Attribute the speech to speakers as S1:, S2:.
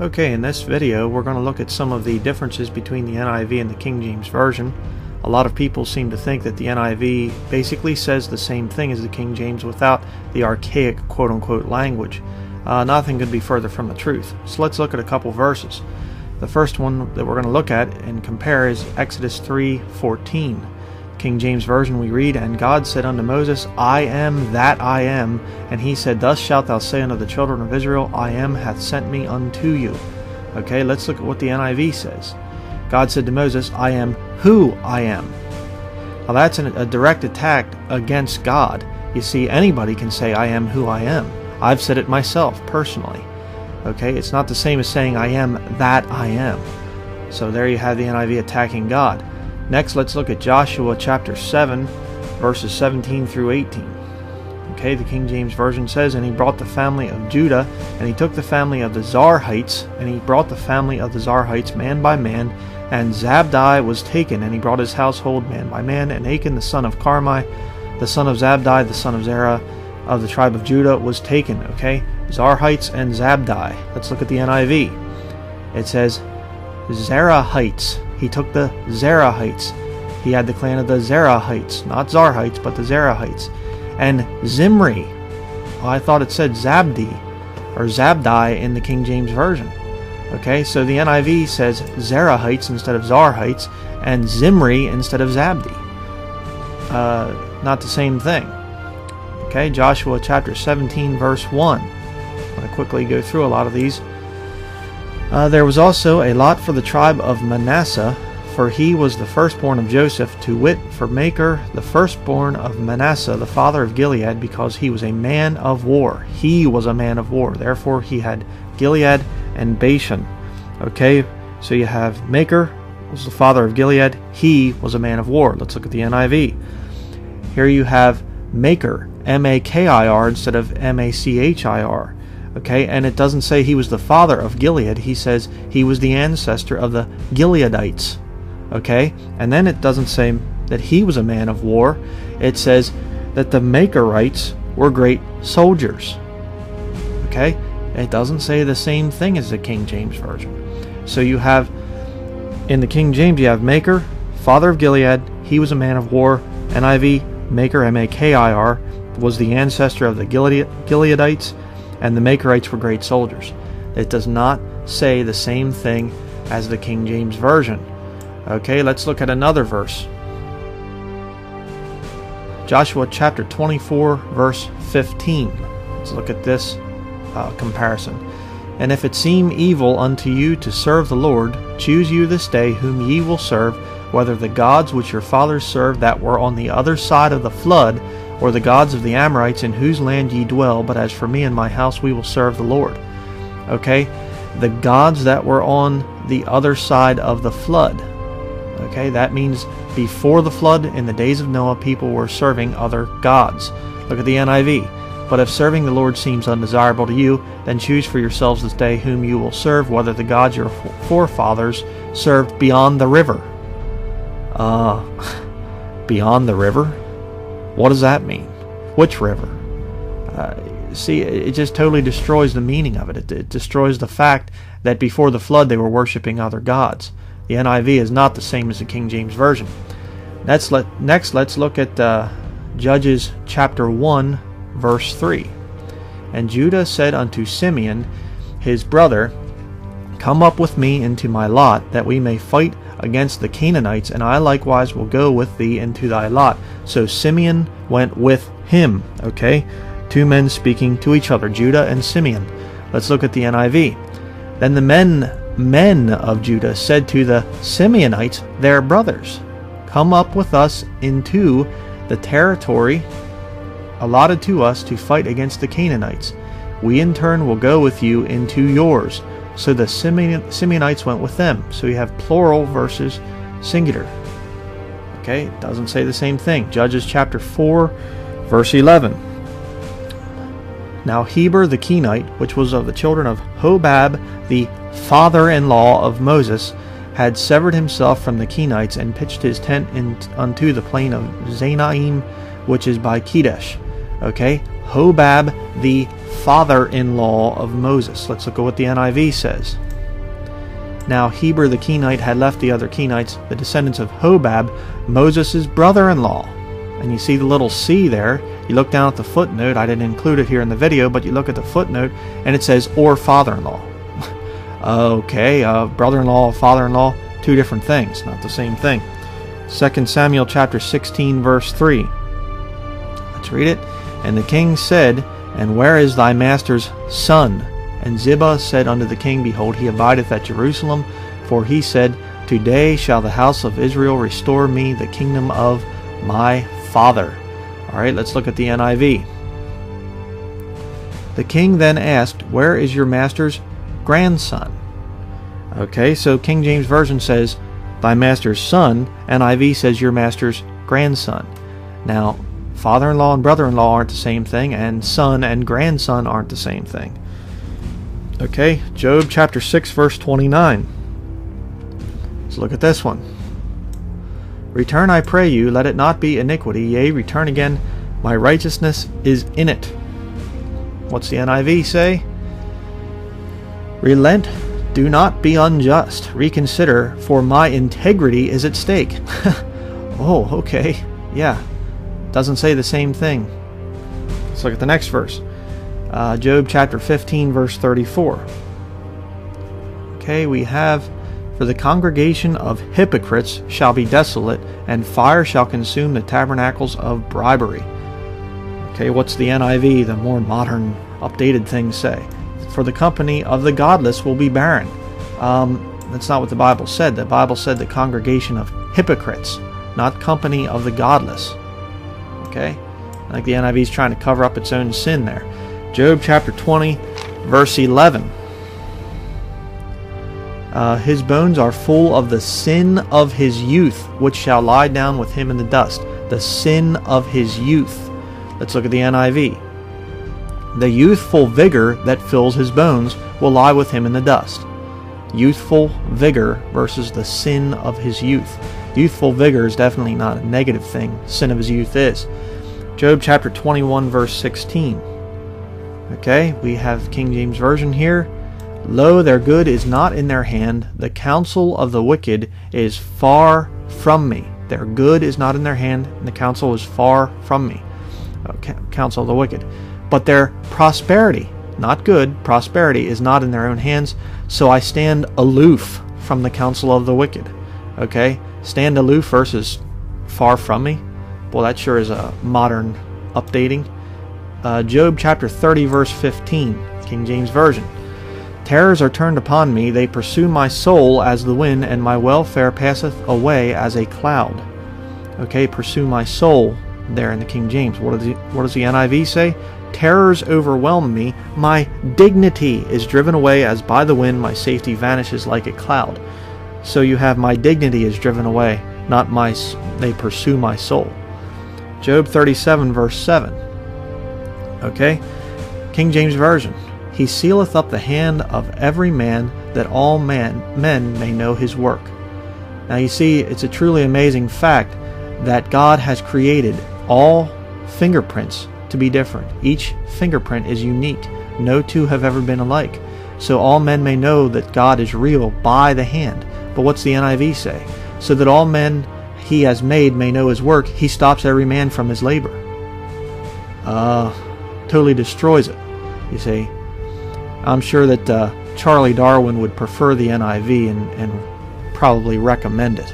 S1: Okay, in this video we're going to look at some of the differences between the NIV and the King James Version. A lot of people seem to think that the NIV basically says the same thing as the King James without the archaic quote-unquote language. Nothing could be further from the truth. So let's look at a couple verses. The first one that we're going to look at and compare is Exodus 3:14. King James Version we read, "And God said unto Moses, I am that I am. And he said, Thus shalt thou say unto the children of Israel, I am hath sent me unto you." Okay, let's look at what the NIV says. God said to Moses, I am who I am. Now that's a direct attack against God. You see, anybody can say, I am who I am. I've said it myself, personally. Okay, it's not the same as saying, I am that I am. So there you have the NIV attacking God. Next, let's look at Joshua chapter 7, verses 17 through 18. Okay, the King James Version says, "And he brought the family of Judah, and he took the family of the Zarhites, and he brought the family of the Zarhites man by man, and Zabdi was taken, and he brought his household man by man, and Achan the son of Carmi, the son of Zabdi, the son of Zerah, of the tribe of Judah, was taken." Okay, Zarhites and Zabdi. Let's look at the NIV. It says, Zerahites. He took the Zerahites. He had the clan of the Zerahites, not Zarhites, but the Zerahites. And Zimri. I thought it said Zabdi or Zabdi in the King James Version. Okay, so the NIV says Zerahites instead of Zarhites and Zimri instead of Zabdi. Not the same thing. Okay, Joshua chapter 17 verse 1. I'm going to quickly go through a lot of these. There was also a lot for the tribe of Manasseh, for he was the firstborn of Joseph, to wit, for Machir, the firstborn of Manasseh, the father of Gilead, because he was a man of war. He was a man of war. Therefore he had Gilead and Bashan. Okay, so you have Machir was the father of Gilead. He was a man of war. Let's look at the NIV. Here you have Machir, M-A-K-I-R instead of M-A-C-H-I-R. Okay, and it doesn't say he was the father of Gilead. He says he was the ancestor of the Gileadites. Okay, and then it doesn't say that he was a man of war. It says that the Machirites were great soldiers. Okay, it doesn't say the same thing as the King James Version. So you have, in the King James, you have Machir, father of Gilead. He was a man of war. NIV, Machir, M-A-K-I-R, was the ancestor of the Gileadites, and the Machirites were great soldiers. It does not say the same thing as the King James Version. Okay, let's look at another verse. Joshua chapter 24, verse 15. Let's look at this comparison. "And if it seem evil unto you to serve the Lord, choose you this day whom ye will serve, whether the gods which your fathers served that were on the other side of the flood, or the gods of the Amorites in whose land ye dwell, but as for me and my house we will serve the Lord." Okay, the gods that were on the other side of the flood. Okay, that means before the flood, in the days of Noah, people were serving other gods. Look at the NIV. "But if serving the Lord seems undesirable to you, then choose for yourselves this day whom you will serve, whether the gods your forefathers served beyond the river." Beyond the river? What does that mean? Which river? See, it just totally destroys the meaning of it. It destroys the fact that before the flood they were worshiping other gods. The NIV is not the same as the King James Version. Next, let's look at Judges chapter 1, verse 3. "And Judah said unto Simeon, his brother, Come up with me into my lot, that we may fight against the Canaanites, and I likewise will go with thee into thy lot. So Simeon went with him." Okay, two men speaking to each other, Judah and Simeon. Let's look at the NIV. "Then the men of Judah said to the Simeonites, their brothers, Come up with us into the territory allotted to us to fight against the Canaanites. We in turn will go with you into yours. So the Simeonites went with them." So you have plural versus singular. Okay, it doesn't say the same thing. Judges chapter 4, verse 11. "Now Heber the Kenite, which was of the children of Hobab, the father-in-law of Moses, had severed himself from the Kenites and pitched his tent unto the plain of Zanaim, which is by Kedesh." Okay, Hobab, the father-in-law of Moses. Let's look at what the NIV says. Now Heber the Kenite had left the other Kenites, the descendants of Hobab, Moses' brother-in-law. And you see the little C there. You look down at the footnote. I didn't include it here in the video, but you look at the footnote, and it says, or father-in-law. Okay, brother-in-law, father-in-law, two different things, not the same thing. 2 Samuel chapter 16, verse 3. Let's read it. And the king said, And where is thy master's son? And Ziba said unto the king, Behold, he abideth at Jerusalem. For he said, Today shall the house of Israel restore me the kingdom of my father. All right, let's look at the NIV. The king then asked, Where is your master's grandson? Okay, so King James Version says, Thy master's son. NIV says, Your master's grandson. Now, father-in-law and brother-in-law aren't the same thing, and son and grandson aren't the same thing. Okay, Job chapter 6, verse 29. Let's look at this one. Return, I pray you, let it not be iniquity. Yea, return again, my righteousness is in it. What's the NIV say? Relent, do not be unjust. Reconsider, for my integrity is at stake. Oh, okay. Yeah. Doesn't say the same thing. Let's look at the next verse. Job chapter 15, verse 34. Okay, we have, For the congregation of hypocrites shall be desolate, and fire shall consume the tabernacles of bribery. Okay, what's the NIV, the more modern, updated thing, say? For the company of the godless will be barren. That's not what the Bible said. The Bible said the congregation of hypocrites, not company of the godless. Okay? I think the NIV is trying to cover up its own sin there. Job chapter 20, verse 11. His bones are full of the sin of his youth, which shall lie down with him in the dust. The sin of his youth. Let's look at the NIV. The youthful vigor that fills his bones will lie with him in the dust. Youthful vigor versus the sin of his youth. Youthful vigor is definitely not a negative thing. Sin of his youth is. Job chapter 21, verse 16. Okay, we have King James Version here. Lo, their good is not in their hand. The counsel of the wicked is far from me. Their good is not in their hand, and the counsel is far from me. Okay, counsel of the wicked. But their prosperity, not good, prosperity is not in their own hands. So I stand aloof from the counsel of the wicked. Okay, stand aloof versus far from me. Well, that sure is a modern updating. Job chapter 30, verse 15, King James Version. Terrors are turned upon me, they pursue my soul as the wind, and my welfare passeth away as a cloud. Okay, pursue my soul there in the King James. What does the NIV say? Terrors overwhelm me, my dignity is driven away as by the wind, my safety vanishes like a cloud. So you have my dignity is driven away, not they pursue my soul. Job 37, verse 7. Okay, King James Version. He sealeth up the hand of every man, that all men may know his work. Now you see, it's a truly amazing fact that God has created all fingerprints to be different. Each fingerprint is unique. No two have ever been alike. So all men may know that God is real by the hand. But what's the NIV say? So that all men he has made may know his work, he stops every man from his labor. Totally destroys it, you see. I'm sure that Charlie Darwin would prefer the NIV and probably recommend it.